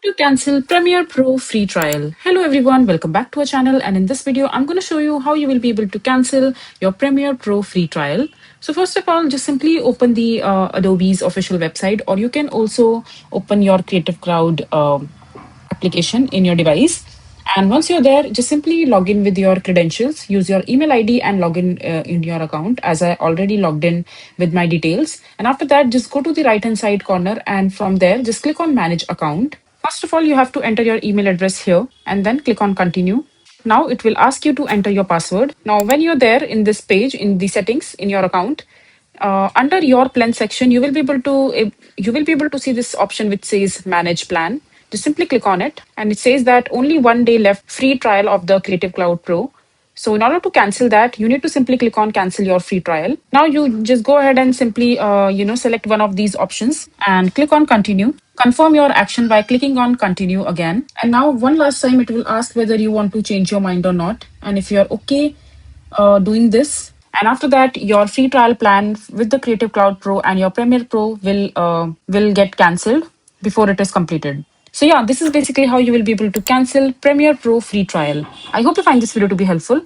To cancel Premiere Pro free trial. Hello everyone, welcome back to our channel, and in this video I'm going to show you how you will be able to cancel your Premiere Pro free trial. So first of all, just simply open the Adobe's official website, or you can also open your Creative Cloud application in your device. And once you're there, just simply log in with your credentials, use your email ID and log in your account, as I already logged in with my details. And after that, just go to the right hand side corner, and from there, just click on manage account. First of all, you have to enter your email address here and then click on continue. Now it will ask you to enter your password. Now, when you're there in this page, in the settings in your account, under your plan section, you will be able to see this option which says manage plan. Just simply click on it, and it says that only 1 day left free trial of the Creative Cloud Pro. So in order to cancel that, you need to simply click on cancel your free trial. Now you just go ahead and simply select one of these options and click on continue. Confirm your action by clicking on continue again. And now one last time it will ask whether you want to change your mind or not. And if you're okay doing this, and after that your free trial plan with the Creative Cloud Pro and your Premiere Pro will get cancelled before it is completed. So yeah, this is basically how you will be able to cancel Premiere Pro free trial. I hope you find this video to be helpful.